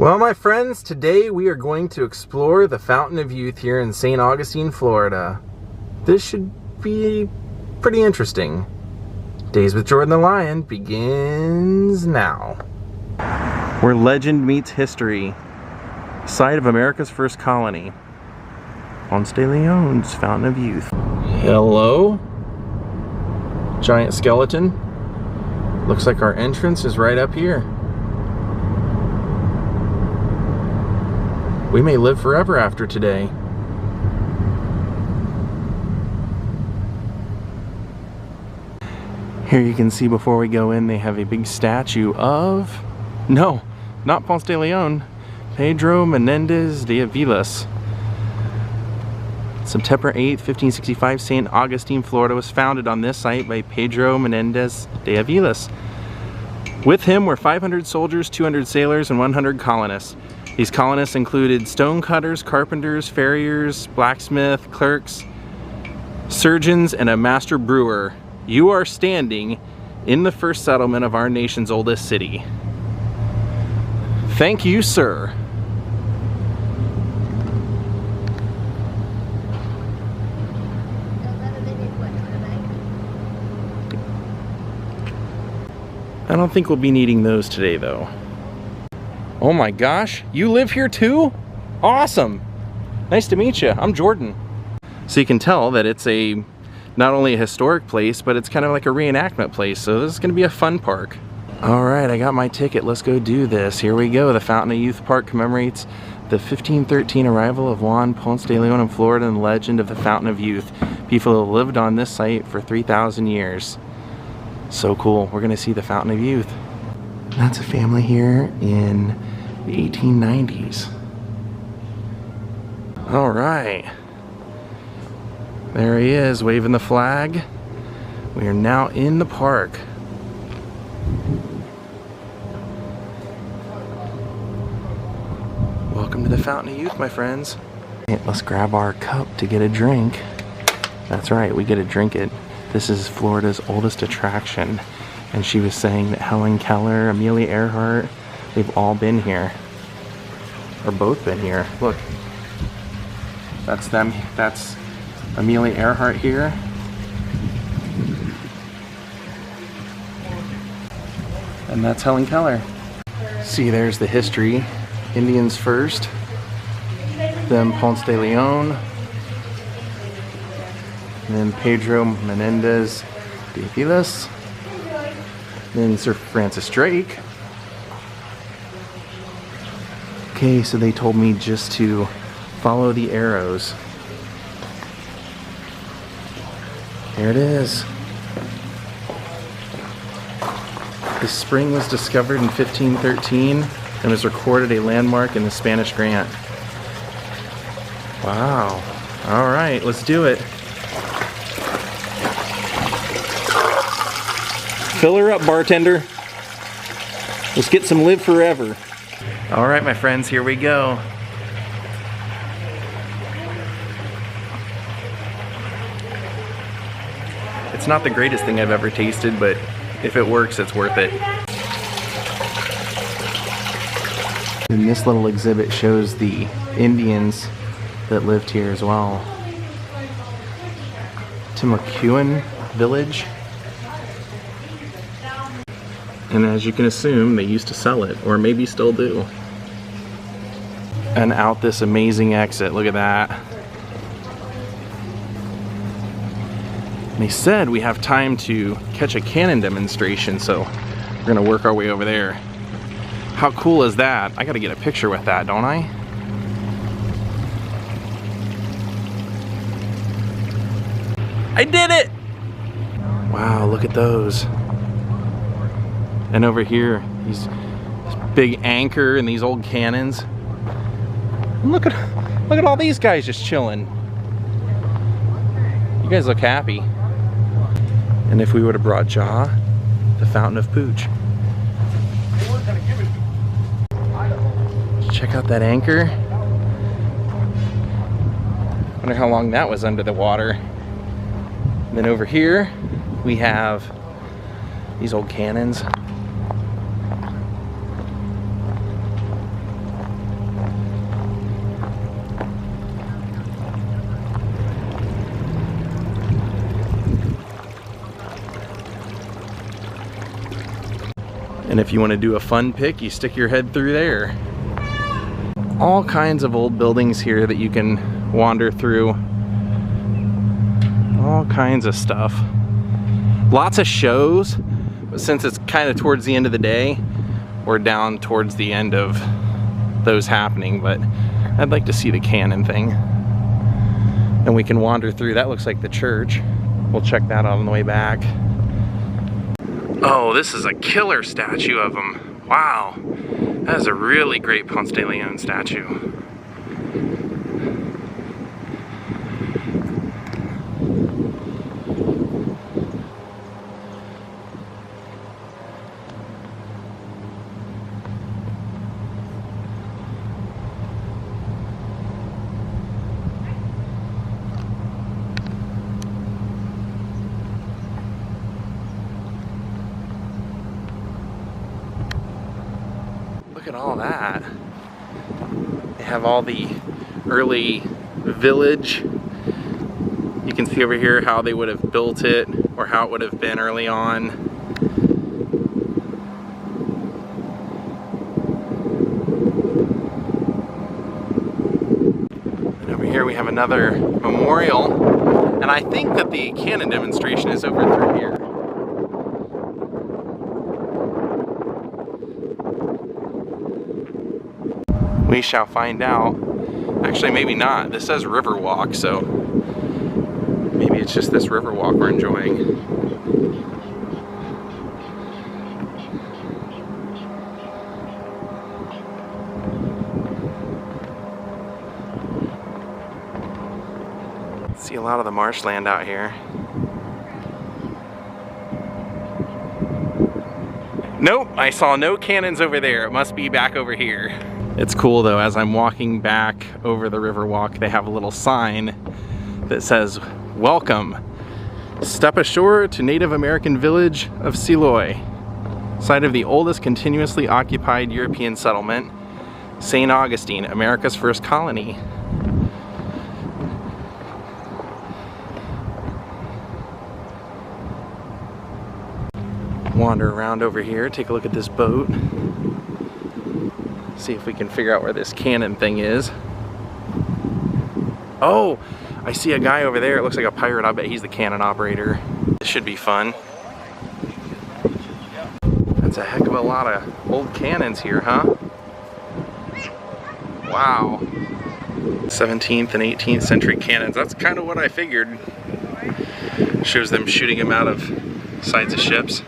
Well, my friends, today we are going to explore the Fountain of Youth here in St. Augustine, Florida. This should be pretty interesting. Daze with Jordan the Lion begins now. Where legend meets history. Site of America's first colony. Ponce de Leon's Fountain of Youth. Hello? Giant skeleton. Looks like our entrance is right up here. We may live forever after today. Here you can see before we go in, they have a big statue of, no, not Ponce de Leon, Pedro Menendez de Avilas. September 8th, 1565, St. Augustine, Florida was founded on this site by Pedro Menendez de Avilas. With him were 500 soldiers, 200 sailors, and 100 colonists. These colonists included stonecutters, carpenters, farriers, blacksmith, clerks, surgeons, and a master brewer. You are standing in the first settlement of our nation's oldest city. Thank you, sir. I don't think we'll be needing those today, though. Oh my gosh, you live here too? Awesome. Nice to meet you. I'm Jordan. So you can tell that it's not only a historic place, but it's kind of like a reenactment place. So this is going to be a fun park. All right, I got my ticket. Let's go do this. Here we go. The Fountain of Youth Park commemorates the 1513 arrival of Juan Ponce de Leon in Florida and the legend of the Fountain of Youth. People have lived on this site for 3,000 years. So cool. We're going to see the Fountain of Youth. That's a family here in the 1890s. All right. There he is, waving the flag. We are now in the park. Welcome to the Fountain of Youth, my friends. Let's grab our cup to get a drink. That's right, we get to drink it. This is Florida's oldest attraction. And she was saying that Helen Keller, Amelia Earhart, they've all been here. Or both been here. Look. That's them. That's Amelia Earhart here. And that's Helen Keller. See, there's the history. Indians first. Then Ponce de Leon. And then Pedro Menendez de Avilas. Then Sir Francis Drake. Okay, so they told me just to follow the arrows. There it is. This spring was discovered in 1513 and was recorded a landmark in the Spanish Grant. Wow. All right, let's do it. Fill her up, bartender. Let's get some Live Forever. All right, my friends, here we go. It's not the greatest thing I've ever tasted, but if it works, it's worth it. And this little exhibit shows the Indians that lived here as well. Timucuan village. And as you can assume, they used to sell it, or maybe still do. And out this amazing exit, look at that. They said we have time to catch a cannon demonstration, so we're gonna work our way over there. How cool is that? I gotta get a picture with that, don't I? I did it! Wow, look at those. And over here, this big anchor and these old cannons. And look at all these guys just chilling. You guys look happy. And if we would have brought Jaw, the Fountain of Pooch. Check out that anchor. Wonder how long that was under the water. And then over here, we have these old cannons. And if you want to do a fun pick, you stick your head through there. All kinds of old buildings here that you can wander through. All kinds of stuff. Lots of shows, but since it's kind of towards the end of the day, we're down towards the end of those happening, but I'd like to see the cannon thing. And we can wander through. That looks like the church. We'll check that out on the way back. Oh, this is a killer statue of him. Wow. That is a really great Ponce de Leon statue. Look at all that. They have all the early village. You can see over here how they would have built it or how it would have been early on. And over here we have another memorial. And I think that the cannon demonstration is over through here. We shall find out. Actually, maybe not. This says Riverwalk, so maybe it's just this Riverwalk we're enjoying. See a lot of the marshland out here. Nope, I saw no cannons over there. It must be back over here. It's cool though, as I'm walking back over the Riverwalk, they have a little sign that says, "Welcome. Step ashore to Native American village of Siloy, site of the oldest continuously occupied European settlement, St. Augustine, America's first colony." Wander around over here, take a look at this boat. See if we can figure out where this cannon thing is. Oh, I see a guy over there. It looks like a pirate. I bet he's the cannon operator. This should be fun. That's a heck of a lot of old cannons here, huh? Wow. 17th and 18th century cannons. That's kind of what I figured. Shows them shooting them out of sides of ships.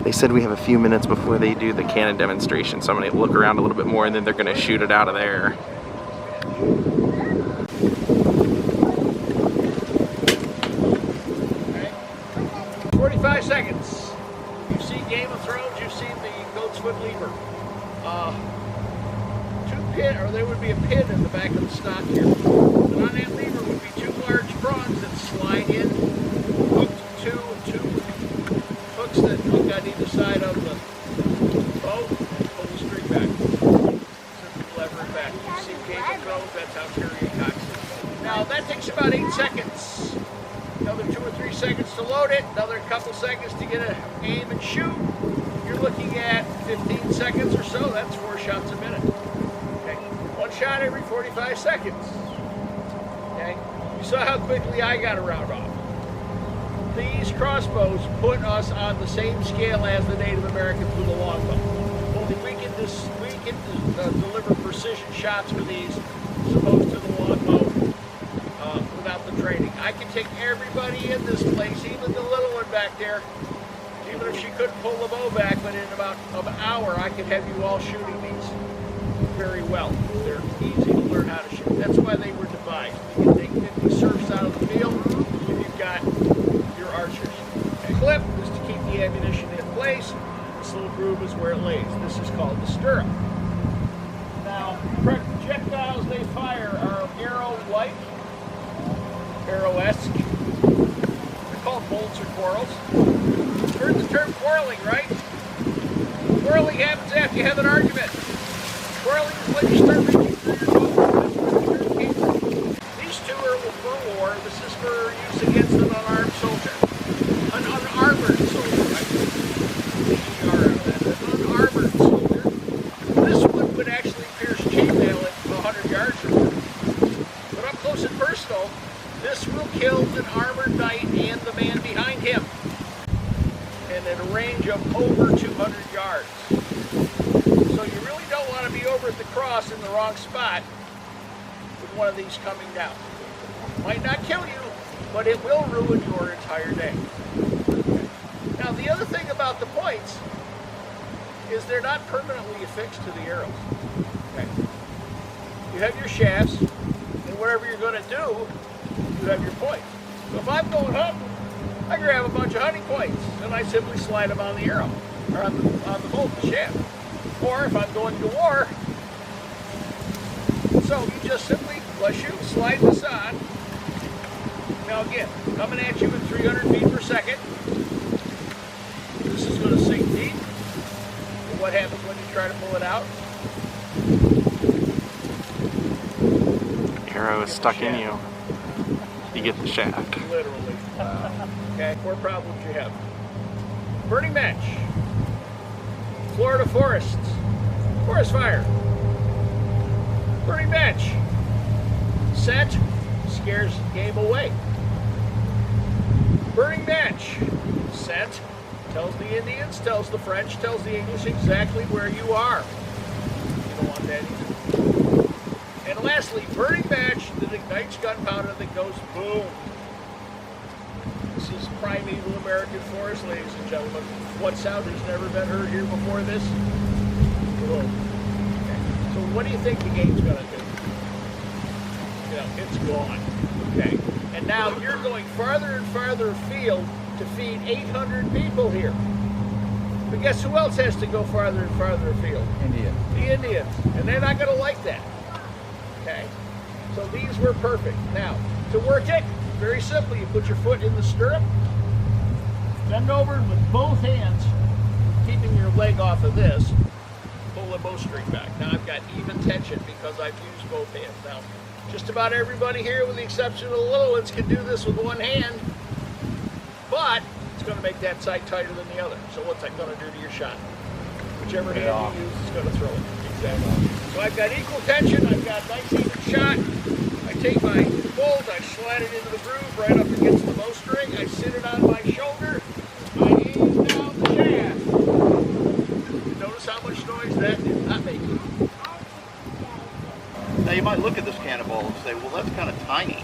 They said we have a few minutes before they do the cannon demonstration, so I'm going to look around a little bit more and then they're going to shoot it out of there. Okay. 45 seconds. You've seen Game of Thrones, you've seen the goat's foot lever. There would be a pin in the back of the stock here. And on that lever would be two large prongs that slide in, hooked to two hooks that hook on either side of the boat and pull the string back. Simply lever it back. You see Game of Thrones, that's how Terry cocks it. Now that takes about 8 seconds. Another 2 or 3 seconds to load it, another couple seconds to get an aim and shoot. You're looking at 15 seconds or so. That's 4 shots a minute. Okay, 1 shot every 45 seconds. Okay, you saw how quickly I got a round off. These crossbows put us on the same scale as the Native Americans with a longbow. Only we can deliver precision shots with these as opposed to the longbow without the training. I can take everybody in this place, even the little one back there, even if she couldn't pull the bow back, but in about an hour I could have you all shooting these very well. They're easy to learn how to shoot. That's why they were devised. You can take 50 serfs out of the field if you've got your archers. A clip is to keep the ammunition in place. This little groove is where it lays. This is called the stirrup. Now, projectiles they fire are arrow-like, arrow-esque. They're called bolts or quarrels. You've heard the term quarreling, right? Quarreling happens after you have an argument. Quarreling is when you start reaching for your bow. These two are for war. This is for use against an unarmed soldier. An unarmored soldier, right? over 200 yards. So you really don't want to be over at the cross in the wrong spot with one of these coming down. Might not kill you, but it will ruin your entire day. Now the other thing about the points is they're not permanently affixed to the arrows. Okay. You have your shafts, and whatever you're going to do, you have your points. So if I'm going hunting, I grab a bunch of hunting points, and I simply slide them on the arrow, or on the bolt, the shaft. Or if I'm going to war, so you just simply, bless you, slide this on. Now again, coming at you at 300 feet per second. This is going to sink deep. And what happens when you try to pull it out? Arrow is stuck in you. You get the shaft. Literally. Okay, 4 problems you have. Burning match. Florida forests. Forest fire. Burning match. Set. Scares game away. Burning match. Set. Tells the Indians, tells the French, tells the English exactly where you are. You don't want that either. And lastly, burning match that ignites gunpowder that goes boom. This is primeval American forest, ladies and gentlemen. What sound has never been heard here before this? Boom. Okay. So what do you think the game's going to do? You know, it's gone. Okay. And now you're going farther and farther afield to feed 800 people here. But guess who else has to go farther and farther afield? Indians. The Indians. And they're not going to like that. Okay? So these were perfect. Now, to work it, very simply, you put your foot in the stirrup, bend over with both hands, keeping your leg off of this, pull the bowstring back. Now I've got even tension because I've used both hands. Now, just about everybody here, with the exception of the little ones, can do this with one hand, but it's going to make that sight tighter than the other. So what's that going to do to your shot? Whichever hand you use is going to throw it. Exactly. So I've got equal tension, I've got nice even shot. I take my bolt, I slide it into the groove right up against the bowstring, I sit it on my shoulder, I ease down the shaft. Notice how much noise that did not make. Now you might look at this cannonball and say, well, that's kind of tiny.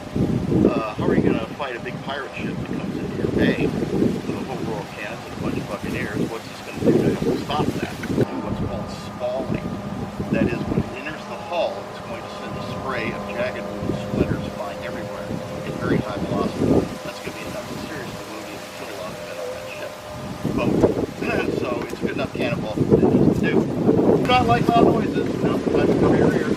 How are you going to fight a big pirate ship that comes into your bay with a whole row of cannons and a bunch of buccaneers? What's this going to do to stop that? What's called spalling. That is, when it enters the hull, it's going to send a spray of jagged splinters flying everywhere at very high velocity. That's going to be enough to seriously wound you and kill a lot of men on that ship. Boom. So it's a good enough cannonball for what it needs to do. Do not like loud noises. You know, sometimes you cover your ears.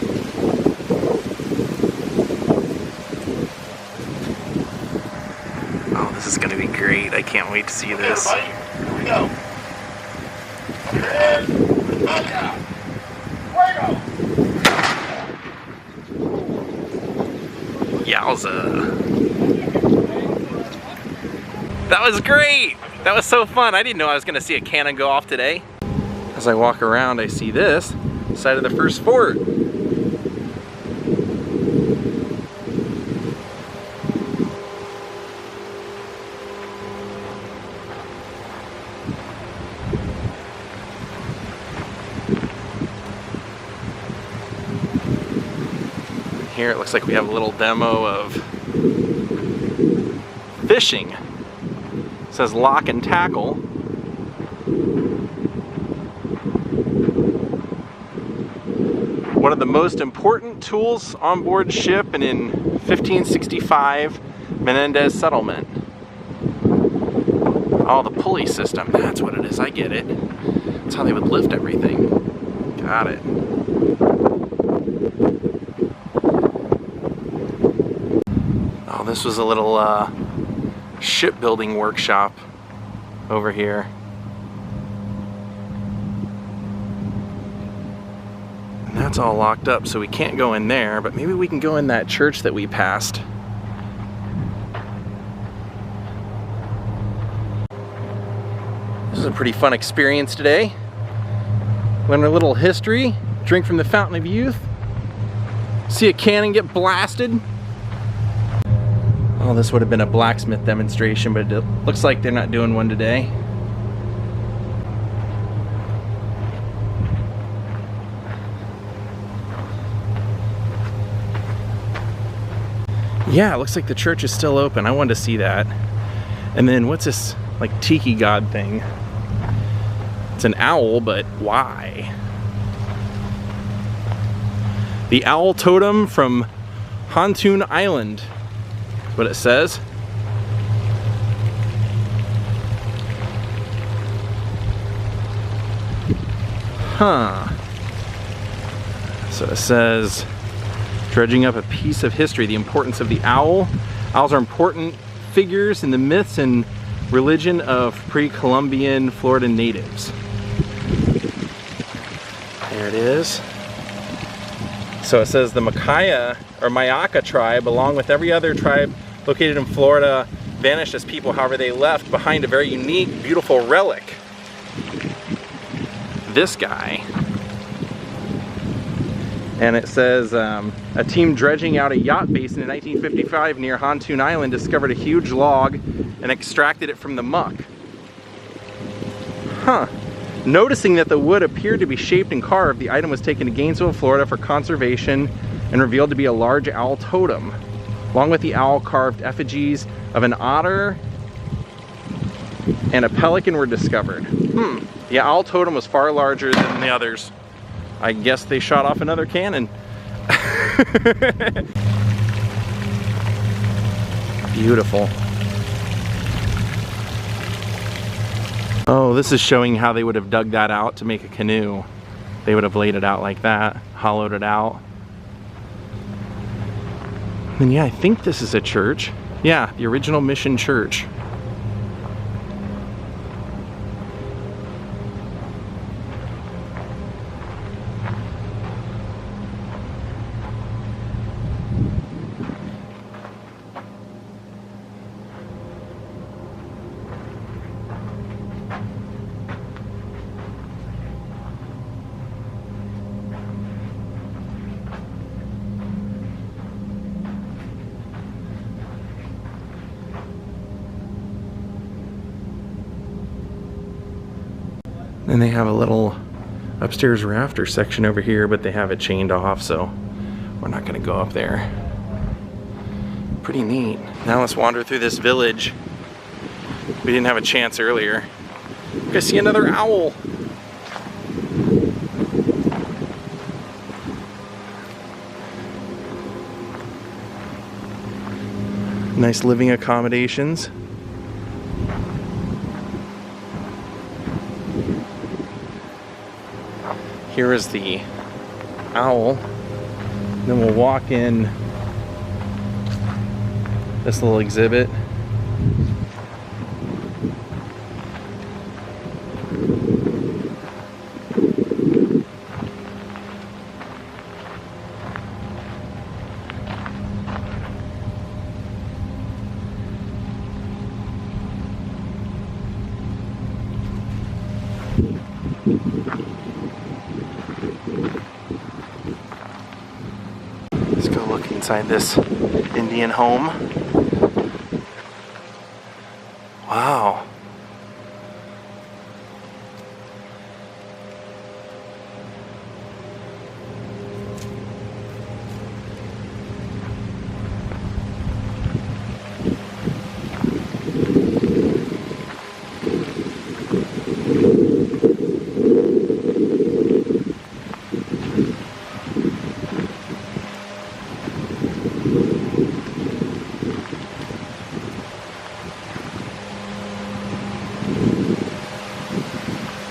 Oh, this is going to be great. I can't wait to see this. Okay, here we go. Your head. Back out. Fuego! Yowza. That was great! That was so fun. I didn't know I was going to see a cannon go off today. As I walk around, I see this side of the first fort. Here it looks like we have a little demo of fishing. It says lock and tackle. One of the most important tools on board ship and in 1565 Menendez settlement. Oh, the pulley system. That's what it is. I get it. That's how they would lift everything. Got it. Oh, this was a little shipbuilding workshop over here. And that's all locked up, so we can't go in there, but maybe we can go in that church that we passed. This is a pretty fun experience today. Learn a little history, drink from the fountain of youth, see a cannon get blasted. Oh, this would have been a blacksmith demonstration, but it looks like they're not doing one today. Yeah, it looks like the church is still open. I wanted to see that. And then what's this like tiki god thing? It's an owl, but why? The owl totem from Pontoon Island. That's what it says. Huh. So it says, dredging up a piece of history, the importance of the owl. Owls are important figures in the myths and religion of pre-Columbian Florida natives. There it is. So it says the Mayaca tribe, along with every other tribe located in Florida, vanished as people. However, they left behind a very unique, beautiful relic. This guy. And it says a team dredging out a yacht basin in 1955 near Pontoon Island discovered a huge log and extracted it from the muck. Huh. Noticing that the wood appeared to be shaped and carved, the item was taken to Gainesville, Florida for conservation and revealed to be a large owl totem. Along with the owl, carved effigies of an otter and a pelican were discovered. The owl totem was far larger than the others. I guess they shot off another cannon. Beautiful. Oh, this is showing how they would have dug that out to make a canoe. They would have laid it out like that, hollowed it out. And yeah, I think this is a church. Yeah, the original Mission Church. And they have a little upstairs rafter section over here, but they have it chained off, so we're not gonna go up there. Pretty neat. Now let's wander through this village. We didn't have a chance earlier. We're gonna see another owl. Nice living accommodations. Here is the owl. Then we'll walk in this little exhibit. Let's go look inside this Indian home. Wow.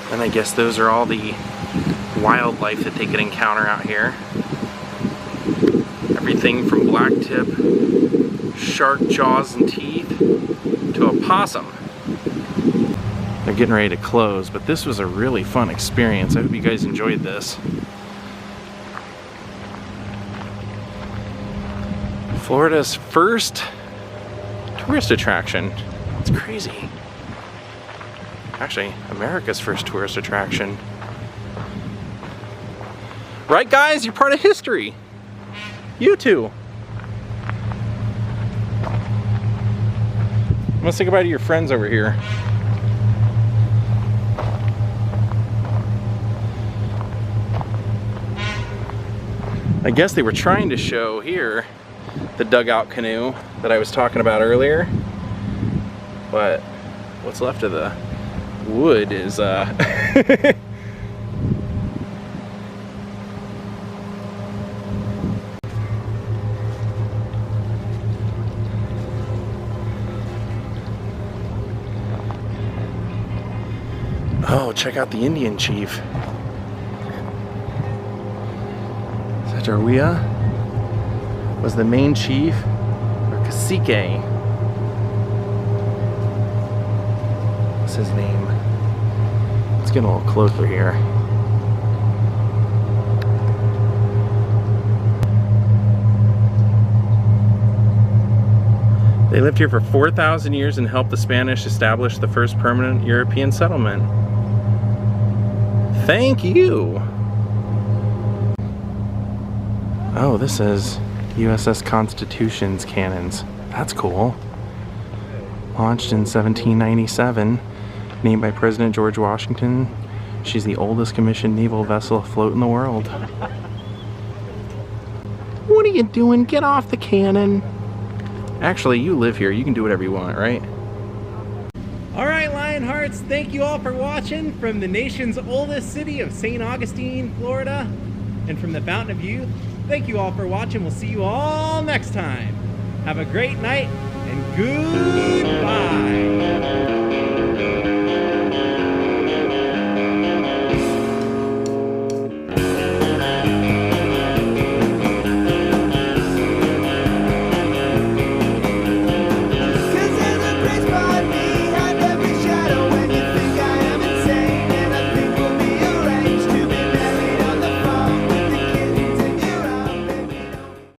And I guess those are all the wildlife that they could encounter out here. Everything from blacktip, shark jaws and teeth, to a possum. They're getting ready to close, but this was a really fun experience. I hope you guys enjoyed this. Florida's first tourist attraction. It's crazy. Actually, America's first tourist attraction. Right, guys? You're part of history. You too. Let's say goodbye to your friends over here. I guess they were trying to show here the dugout canoe that I was talking about earlier. But what's left of the wood is oh, check out the Indian chief. Sajarwea was the main chief, or cacique. What's his name? Let's get a little closer here. They lived here for 4,000 years and helped the Spanish establish the first permanent European settlement. Thank you! Oh, this is USS Constitution's cannons. That's cool. Launched in 1797, named by President George Washington. She's the oldest commissioned naval vessel afloat in the world. What are you doing? Get off the cannon. Actually, you live here. You can do whatever you want, right? Alright, Lionhearts, thank you all for watching from the nation's oldest city of St. Augustine, Florida, and from the Fountain of Youth. Thank you all for watching. We'll see you all next time. Have a great night and good